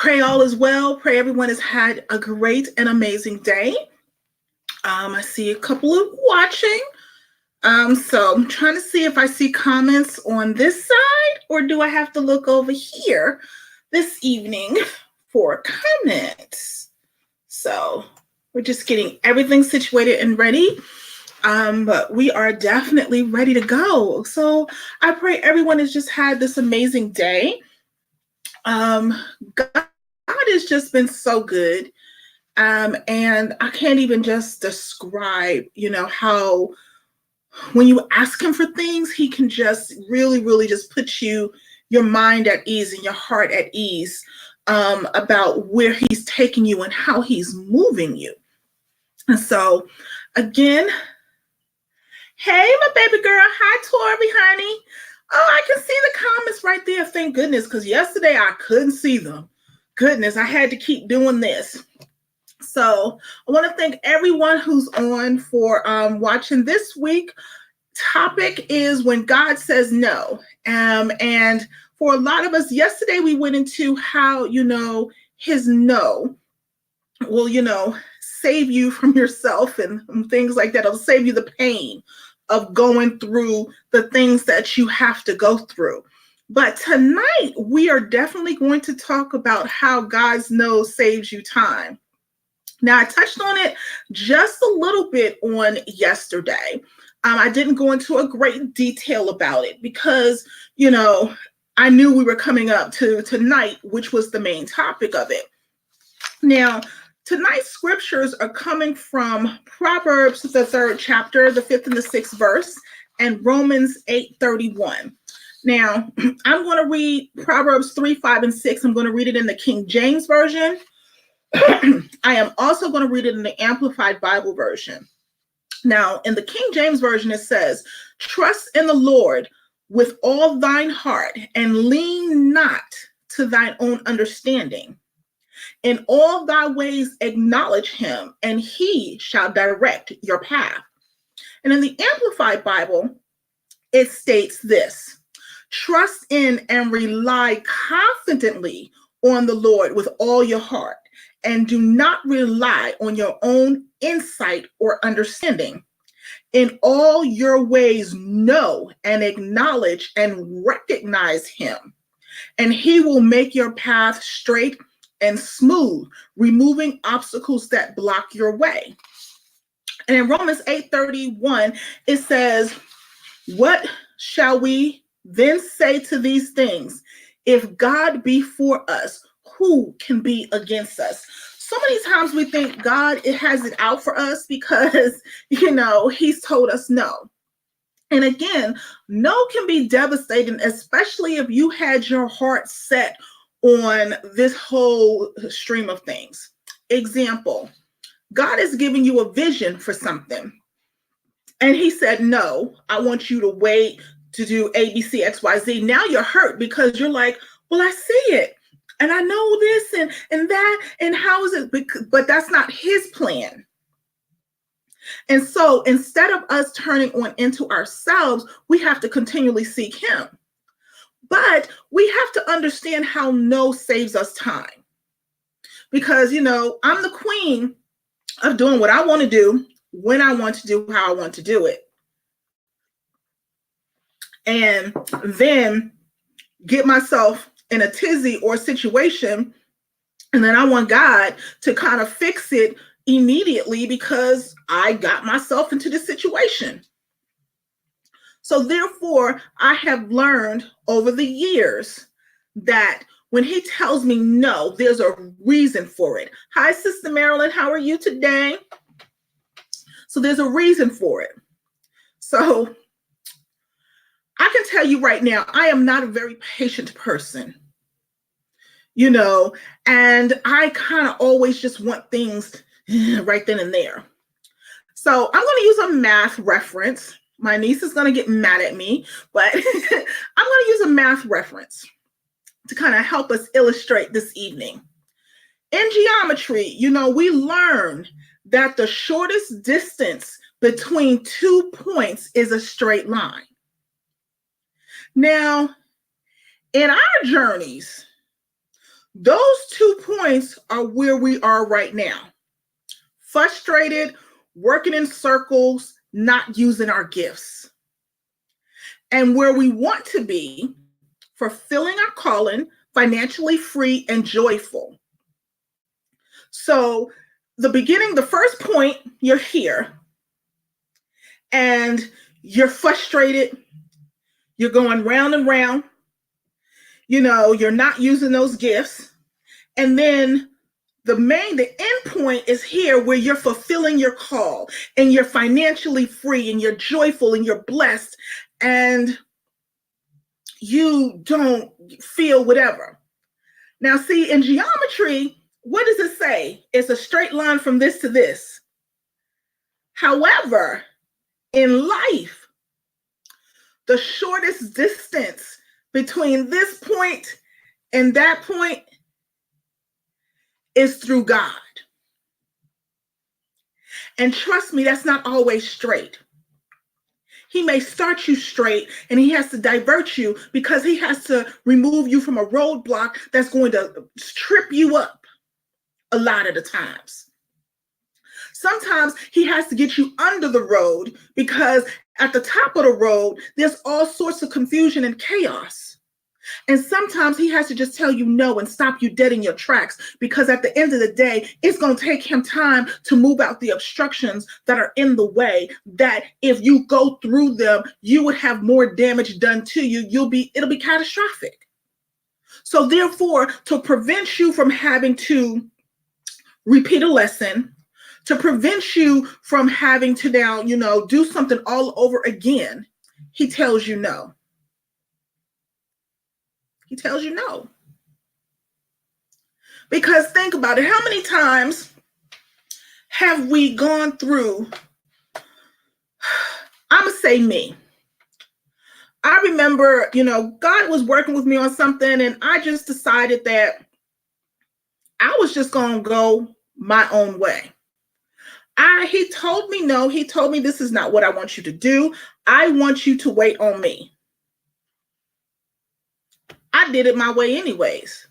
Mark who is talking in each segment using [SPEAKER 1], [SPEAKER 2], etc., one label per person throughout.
[SPEAKER 1] Pray all is well. Pray everyone has had a great and amazing day. I see a couple of watching. So I'm trying to see if I see comments on this side or do I have to look over here this evening for comments. So we're just getting everything situated and ready. But we are definitely ready to go. So I pray everyone has just had this amazing day. God has just been so good. And I can't even just describe, how when you ask him for things, he can just really, really just put your mind at ease and your heart at ease about where he's taking you and how he's moving you. And so, again, hey, my baby girl. Hi, Tori, honey. Oh, I can see the comments right there. Thank goodness, because yesterday I couldn't see them. Goodness, I had to keep doing this. So I want to thank everyone who's on for watching this week. Topic is when God says no. And for a lot of us, yesterday we went into how, his no will, save you from yourself and things like that. It'll save you the pain of going through the things that you have to go through. But tonight, we are definitely going to talk about how God's no saves you time. Now, I touched on it just a little bit on yesterday. I didn't go into a great detail about it because, I knew we were coming up to tonight, which was the main topic of it. Now, tonight's scriptures are coming from Proverbs, the 3rd chapter, the 5th and the 6th verse, and Romans 8:31. Now, I'm going to read Proverbs 3, 5, and 6. I'm going to read it in the King James Version. I am also going to read it in the Amplified Bible Version. Now, in the King James Version, it says, "Trust in the Lord with all thine heart, and lean not to thine own understanding. In all thy ways acknowledge him, and he shall direct your path." And in the Amplified Bible, it states this: "Trust in and rely confidently on the Lord with all your heart, and do not rely on your own insight or understanding. In all your ways know and acknowledge and recognize him, and he will make your path straight and smooth, removing obstacles that block your way." And in Romans 8:31, it says, "What shall we then say to these things? If God be for us, who can be against us?" So many times we think God has it out for us because, he's told us no. And again, no can be devastating, especially if you had your heart set on this whole stream of things. Example, God is giving you a vision for something. And he said, "No, I want you to wait to do A, B, C, X, Y, Z." Now you're hurt because you're like, "Well, I see it. And I know this and that, and how is it?" But that's not his plan. And so instead of us turning on into ourselves, we have to continually seek him. But we have to understand how no saves us time. Because, I'm the queen of doing what I want to do, when I want to do, how I want to do it. And then get myself in a tizzy or situation, and then I want God to kind of fix it immediately because I got myself into the situation. So therefore, I have learned over the years that when he tells me no, there's a reason for it. Hi, Sister Marilyn, how are you today? So there's a reason for it. So I can tell you right now, I am not a very patient person, and I kind of always just want things right then and there. So I'm going to use a math reference. My niece is going to get mad at me, but I'm going to use a math reference to kind of help us illustrate this evening. In geometry, we learn that the shortest distance between 2 points is a straight line. Now, in our journeys, Those 2 points are where we are right now. Frustrated, working in circles, not using our gifts. And where we want to be, fulfilling our calling, financially free and joyful. So the first point, you're here and you're frustrated. You're going round and round. You're not using those gifts. And then the end point is here where you're fulfilling your call and you're financially free and you're joyful and you're blessed and you don't feel whatever. Now, see, in geometry, what does it say? It's a straight line from this to this. However, in life, the shortest distance between this point and that point is through God. And trust me, that's not always straight. He may start you straight and he has to divert you because he has to remove you from a roadblock that's going to trip you up a lot of the times. Sometimes he has to get you under the road because at the top of the road, there's all sorts of confusion and chaos. And sometimes he has to just tell you no and stop you dead in your tracks because at the end of the day, it's going to take him time to move out the obstructions that are in the way, that if you go through them, you would have more damage done to you. It'll be catastrophic. So therefore, to prevent you from having to repeat a lesson, to prevent you from having to now, do something all over again, he tells you no. He tells you no. Because think about it. How many times have we gone through? I'm going to say me. I remember, God was working with me on something and I just decided that I was just going to go my own way. He told me no. He told me this is not what I want you to do. I want you to wait on me. I did it my way anyways.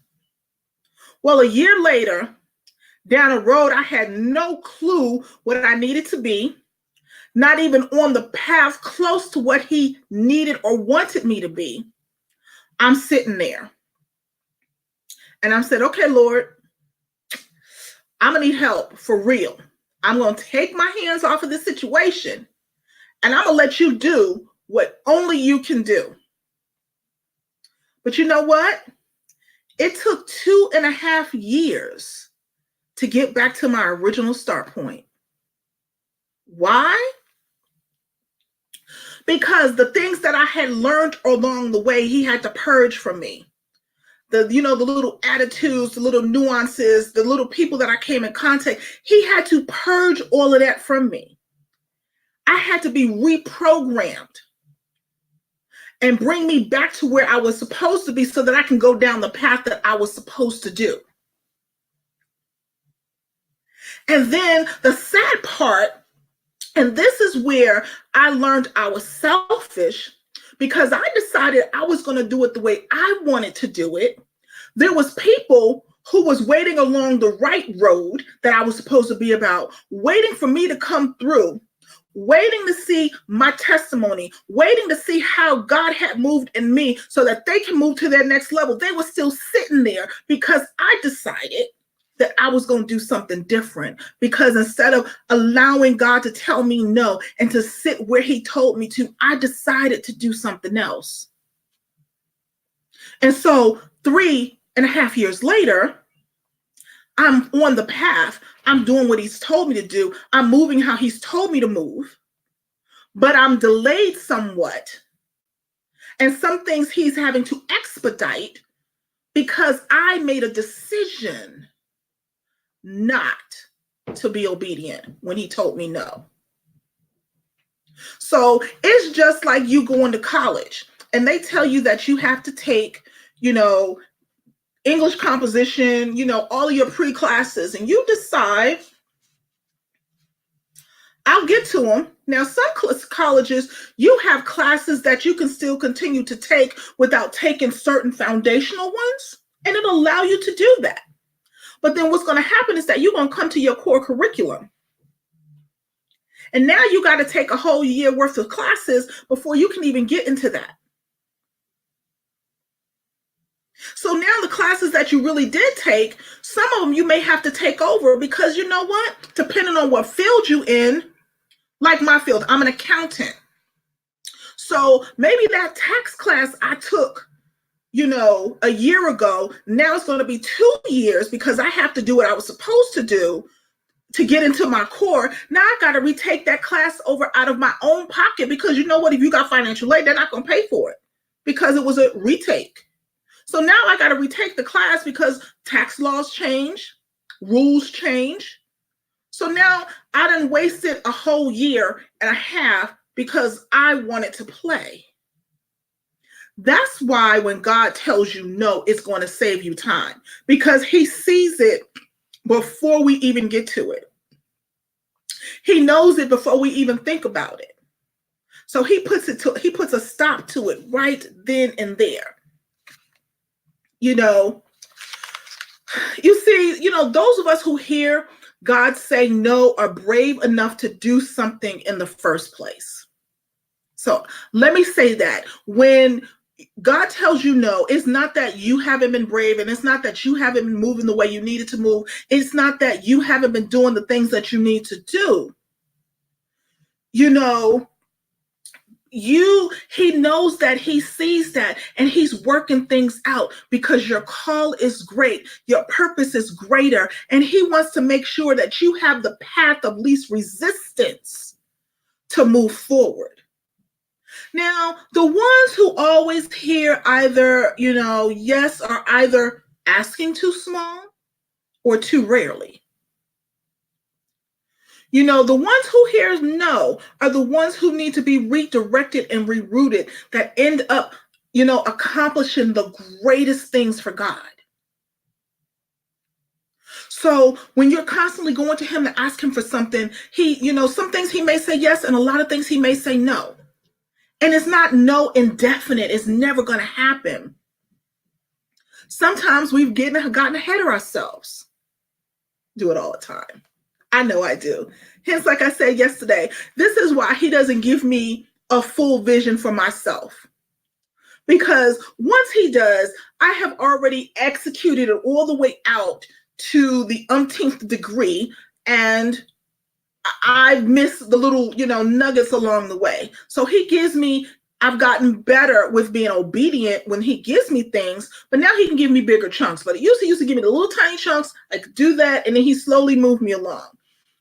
[SPEAKER 1] Well, a year later, down a road, I had no clue what I needed to be, not even on the path close to what he needed or wanted me to be. I'm sitting there. And I said, okay, Lord, I'm going to need help for real. I'm going to take my hands off of this situation and I'm going to let you do what only you can do. But you know what? It took 2.5 years to get back to my original start point. Why? Because the things that I had learned along the way, he had to purge from me. The little attitudes, the little nuances, the little people that I came in contact, he had to purge all of that from me. I had to be reprogrammed and bring me back to where I was supposed to be so that I can go down the path that I was supposed to do. And then the sad part, and this is where I learned I was selfish, because I decided I was going to do it the way I wanted to do it. There was people who was waiting along the right road that I was supposed to be about, waiting for me to come through, waiting to see my testimony, waiting to see how God had moved in me so that they can move to their next level. They were still sitting there because I decided that I was going to do something different, because instead of allowing God to tell me no and to sit where he told me to, I decided to do something else. And so 3.5 years later, I'm on the path. I'm doing what he's told me to do. I'm moving how he's told me to move, but I'm delayed somewhat. And some things he's having to expedite because I made a decision not to be obedient when he told me no. So it's just like you going to college and they tell you that you have to take, English composition, all of your pre-classes, and you decide, I'll get to them. Now, some colleges, you have classes that you can still continue to take without taking certain foundational ones. And it'll allow you to do that. But then what's going to happen is that you're going to come to your core curriculum. And now you got to take a whole year worth of classes before you can even get into that. So now the classes that you really did take, some of them you may have to take over because you know what? Depending on what field you in, like my field, I'm an accountant. So maybe that tax class I took, a year ago, now it's going to be 2 years because I have to do what I was supposed to do to get into my core. Now I got to retake that class over out of my own pocket because you know what? If you got financial aid, they're not going to pay for it because it was a retake. So now I got to retake the class because tax laws change, rules change. So now I done wasted a whole year and a half because I wanted to play. That's why when God tells you no, it's going to save you time because he sees it before we even get to it. He knows it before we even think about it. So he puts a stop to it right then and there. You see, those of us who hear God say no are brave enough to do something in the first place. So let me say that when God tells you no, it's not that you haven't been brave, and it's not that you haven't been moving the way you needed to move. It's not that you haven't been doing the things that you need to do. He knows that, he sees that, and he's working things out because your call is great, your purpose is greater, and he wants to make sure that you have the path of least resistance to move forward. Now, the ones who always hear either, yes, are either asking too small or too rarely. The ones who hear no are the ones who need to be redirected and rerouted that end up, accomplishing the greatest things for God. So when you're constantly going to him to ask him for something, some things he may say yes, and a lot of things he may say no. And it's not no indefinite. It's never going to happen. Sometimes we've gotten ahead of ourselves. Do it all the time. I know I do. Hence, like I said yesterday, this is why he doesn't give me a full vision for myself. Because once he does, I have already executed it all the way out to the umpteenth degree, and I've missed the little, nuggets along the way. So I've gotten better with being obedient when he gives me things, but now he can give me bigger chunks. But he used to give me the little tiny chunks. I could do that, and then he slowly moved me along.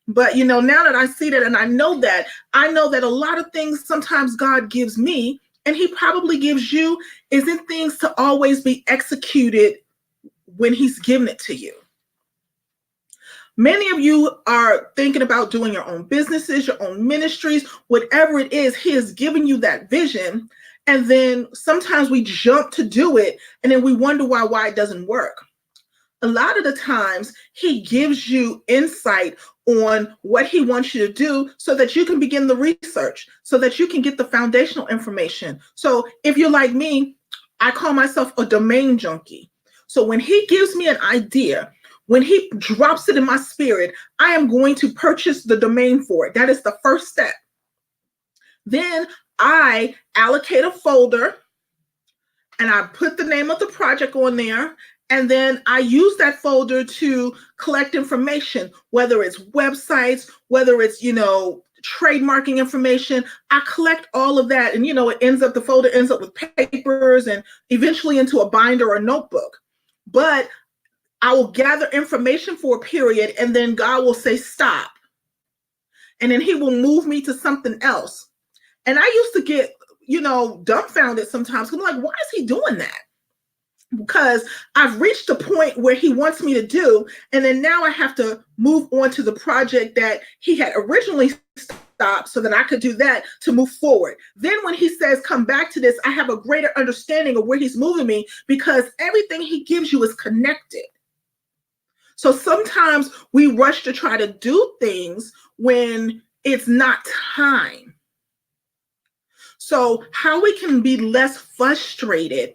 [SPEAKER 1] But, now that I see that and I know that a lot of things sometimes God gives me, and he probably gives you, isn't things to always be executed when he's given it to you. Many of you are thinking about doing your own businesses, your own ministries, whatever it is, he has given you that vision. And then sometimes we jump to do it, and then we wonder why it doesn't work. A lot of the times he gives you insight on what he wants you to do so that you can begin the research, so that you can get the foundational information. So if you're like me, I call myself a domain junkie. So when he gives me an idea, when he drops it in my spirit, I am going to purchase the domain for it. That is the first step. Then I allocate a folder and I put the name of the project on there. And then I use that folder to collect information, whether it's websites, whether it's, trademarking information. I collect all of that. And, the folder ends up with papers and eventually into a binder or notebook. But I will gather information for a period, and then God will say, stop. And then he will move me to something else. And I used to get, dumbfounded sometimes. I'm like, why is he doing that? Because I've reached the point where he wants me to do, and then now I have to move on to the project that he had originally stopped so that I could do that to move forward. Then when he says, come back to this, I have a greater understanding of where he's moving me because everything he gives you is connected. So sometimes we rush to try to do things when it's not time. So how we can be less frustrated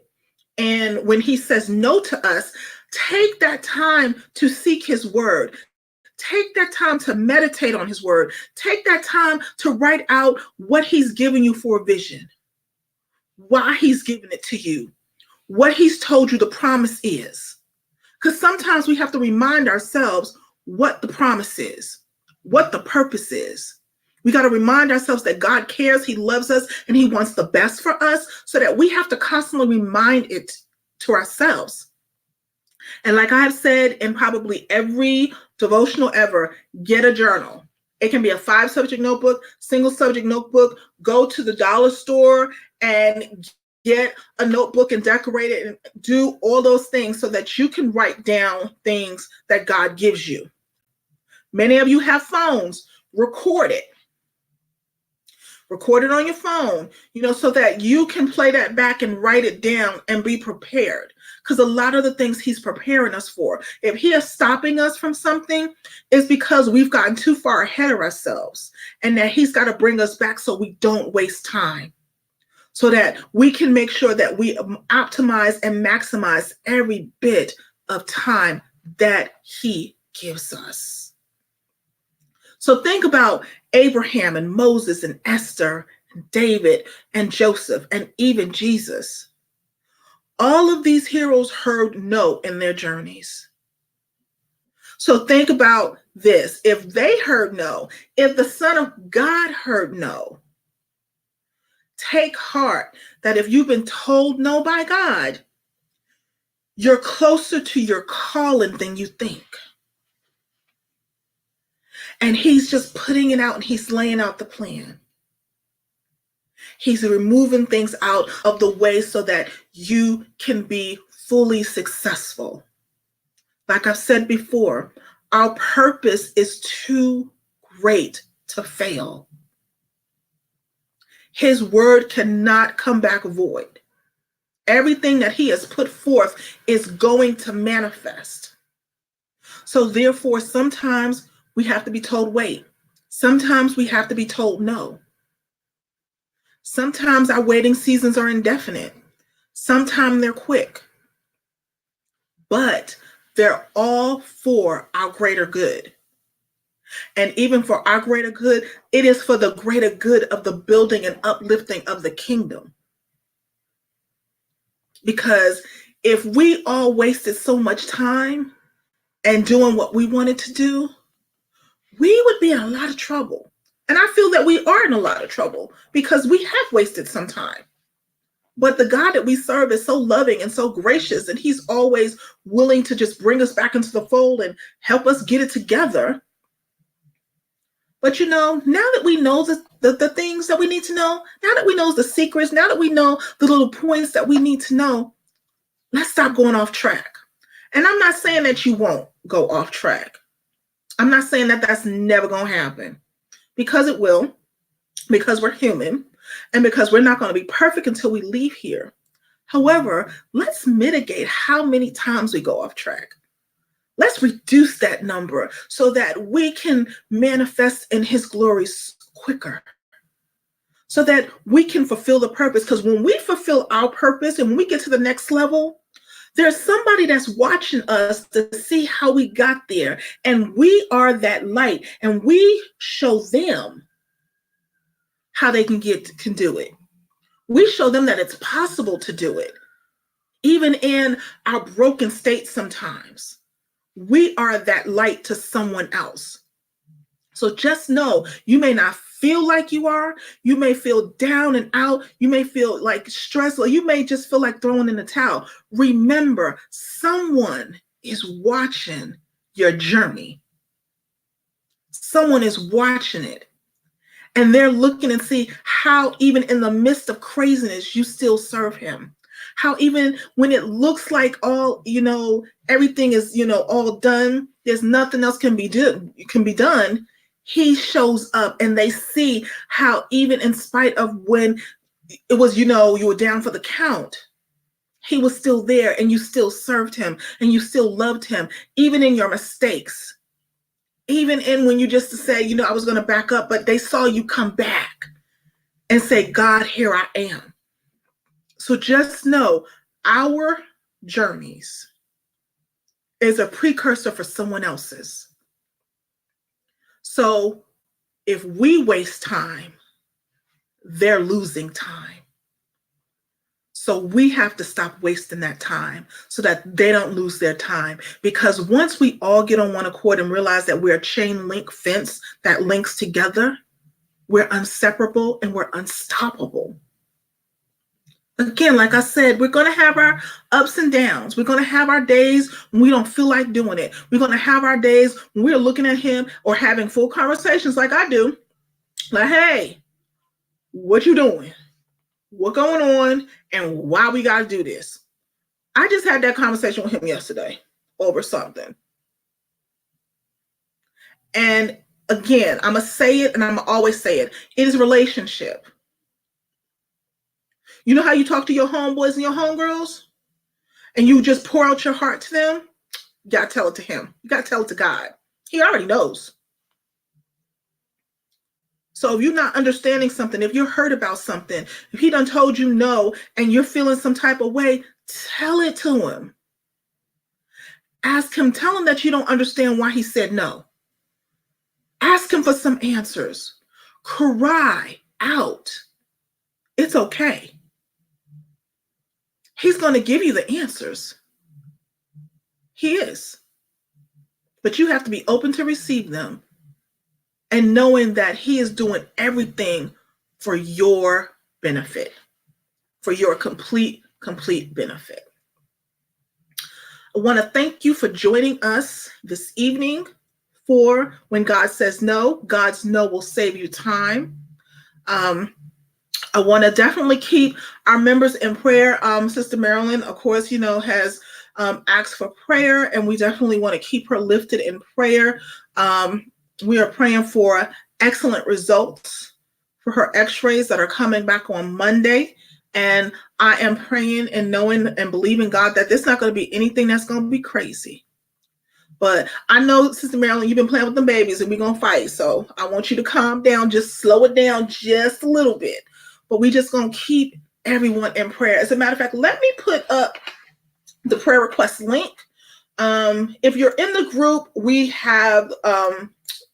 [SPEAKER 1] And when he says no to us, take that time to seek his word. Take that time to meditate on his word. Take that time to write out what he's giving you for a vision, why he's giving it to you, what he's told you the promise is. Because sometimes we have to remind ourselves what the promise is, what the purpose is. We got to remind ourselves that God cares, he loves us, and he wants the best for us, so that we have to constantly remind it to ourselves. And like I have said in probably every devotional ever, get a journal. It can be a 5-subject notebook, single subject notebook. Go to the dollar store and get a notebook and decorate it and do all those things so that you can write down things that God gives you. Many of you have phones. Record it. Record it on your phone, so that you can play that back and write it down and be prepared. Because a lot of the things he's preparing us for, if he is stopping us from something, is because we've gotten too far ahead of ourselves, and that he's got to bring us back so we don't waste time, so that we can make sure that we optimize and maximize every bit of time that he gives us. So think about Abraham and Moses and Esther and David and Joseph and even Jesus. All of these heroes heard no in their journeys. So think about this. If they heard no, if the Son of God heard no, take heart that if you've been told no by God, you're closer to your calling than you think. And he's just putting it out, and he's laying out the plan. He's removing things out of the way so that you can be fully successful. Like I've said before, our purpose is too great to fail. His word cannot come back void. Everything that he has put forth is going to manifest. So therefore, sometimes we have to be told wait. Sometimes we have to be told no. Sometimes our waiting seasons are indefinite. Sometimes they're quick. But they're all for our greater good. And even for our greater good, it is for the greater good of the building and uplifting of the kingdom. Because if we all wasted so much time and doing what we wanted to do, we would be in a lot of trouble. And I feel that we are in a lot of trouble because we have wasted some time. But the God that we serve is so loving and so gracious, and he's always willing to just bring us back into the fold and help us get it together. But now that we know the things that we need to know, now that we know the secrets, now that we know the little points that we need to know, let's stop going off track. And I'm not saying that you won't go off track. I'm not saying that that's never going to happen, because it will, because we're human, and because we're not going to be perfect until we leave here. However, let's mitigate how many times we go off track. Let's reduce that number so that we can manifest in his glories quicker, so that we can fulfill the purpose. Because when we fulfill our purpose and when we get to the next level, there's somebody that's watching us to see how we got there. And we are that light, and we show them how they can do it. We show them that it's possible to do it. Even in our broken state sometimes, we are that light to someone else. So just know, you may not feel like you are. You may feel down and out. You may feel like stressed, or you may just feel like throwing in the towel. Remember, someone is watching your journey. Someone is watching it. And they're looking and see how even in the midst of craziness, you still serve him. How even when it looks like all, everything is, all done, there's nothing else can be done. He shows up, and they see how even in spite of when it was, you were down for the count, he was still there, and you still served him, and you still loved him, even in your mistakes. Even in when you just say, I was going to back up, but they saw you come back and say, God, here I am. So just know, Our journeys is a precursor for someone else's. So if we waste time, they're losing time. So we have to stop wasting that time so that they don't lose their time. Because once we all get on one accord and realize that we're a chain link fence that links together, we're inseparable and we're unstoppable. Again, like I said, we're going to have our ups and downs. We're going to have our days when we don't feel like doing it. We're going to have our days when we're looking at him or having full conversations like I do. Like, hey, what you doing? What going on? And why we got to do this? I just had that conversation with him yesterday over something. And again, I'm going to say it and I'm going to always say it. It is a relationship. You know how you talk to your homeboys and your homegirls? And you just pour out your heart to them? You got to tell it to him. You got to tell it to God. He already knows. So if you're not understanding something, if you're hurt about something, if he done told you no and you're feeling some type of way, tell it to him. Ask him, tell him that you don't understand why he said no. Ask him for some answers. Cry out. It's okay. He's going to give you the answers. He is. But you have to be open to receive them and knowing that he is doing everything for your benefit, for your complete benefit. I want to thank you for joining us this evening for When God Says No. God's no will save you time. I want to definitely keep our members in prayer. Sister Marilyn, of course, has asked for prayer, and we definitely want to keep her lifted in prayer. We are praying for excellent results for her x-rays that are coming back on Monday. And I am praying and knowing and believing God that this is not going to be anything that's going to be crazy. But I know, Sister Marilyn, you've been playing with them babies and we're going to fight. So I want you to calm down, just slow it down just a little bit. But we just going to keep everyone in prayer. As a matter of fact, let me put up the prayer request link. If you're in the group, we have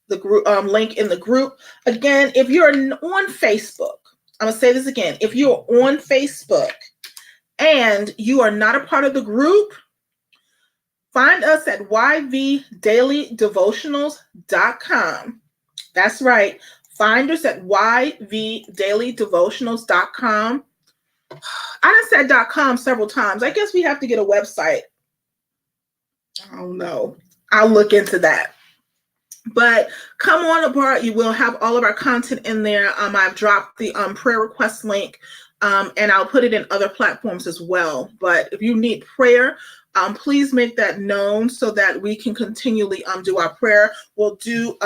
[SPEAKER 1] the group link in the group. Again, if you're on Facebook, I'm going to say this again. If you're on Facebook and you are not a part of the group, find us at yvdailydevotionals.com. That's right. Find us at yvdailydevotionals.com. I done said .com several times. I guess we have to get a website. I don't know. I'll look into that. But come on aboard. You will have all of our content in there. I've dropped the prayer request link, and I'll put it in other platforms as well. But if you need prayer, please make that known so that we can continually do our prayer. We'll do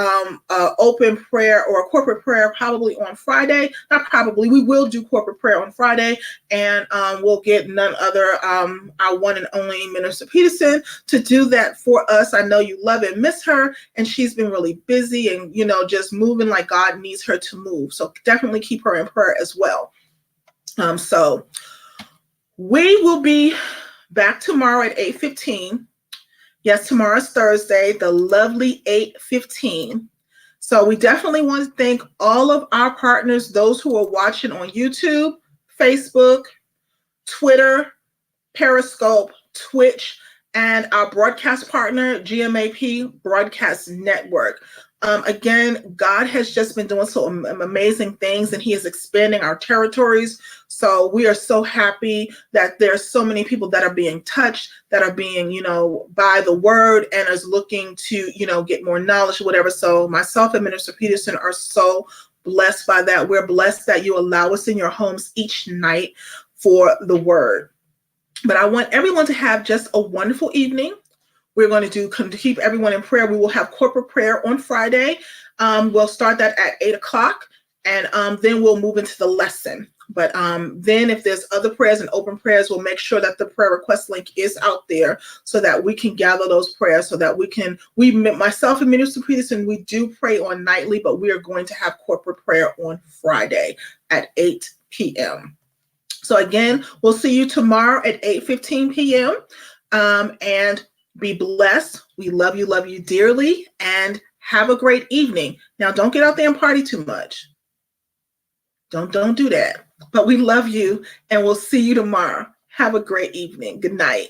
[SPEAKER 1] open prayer or corporate prayer probably on Friday. Not probably. We will do corporate prayer on Friday, and we'll get none other, our one and only Minister Peterson, to do that for us. I know you love and miss her, and she's been really busy and, just moving like God needs her to move. So definitely keep her in prayer as well. So we will be back tomorrow at 8:15. Yes, tomorrow's Thursday, the lovely 8:15. So we definitely want to thank all of our partners, those who are watching on YouTube, Facebook, Twitter, Periscope, Twitch, and our broadcast partner, GMAP Broadcast Network. Again, God has just been doing so amazing things, and he is expanding our territories. So we are so happy that there's so many people that are being touched, that are being, by the word and is looking to, get more knowledge, whatever. So myself and Minister Peterson are so blessed by that. We're blessed that you allow us in your homes each night for the word. But I want everyone to have just a wonderful evening. We're going to keep everyone in prayer. We will have corporate prayer on Friday. We'll start that at 8:00, and then we'll move into the lesson. But then if there's other prayers and open prayers, we'll make sure that the prayer request link is out there so that we can gather those prayers, so that myself and Minister Peterson, we do pray on nightly, but we are going to have corporate prayer on Friday at 8 p.m. So again, we'll see you tomorrow at 8:15 p.m. And be blessed. We love you dearly, and have a great evening. Now, don't get out there and party too much. Don't do that. But we love you, and we'll see you tomorrow. Have a great evening. Good night.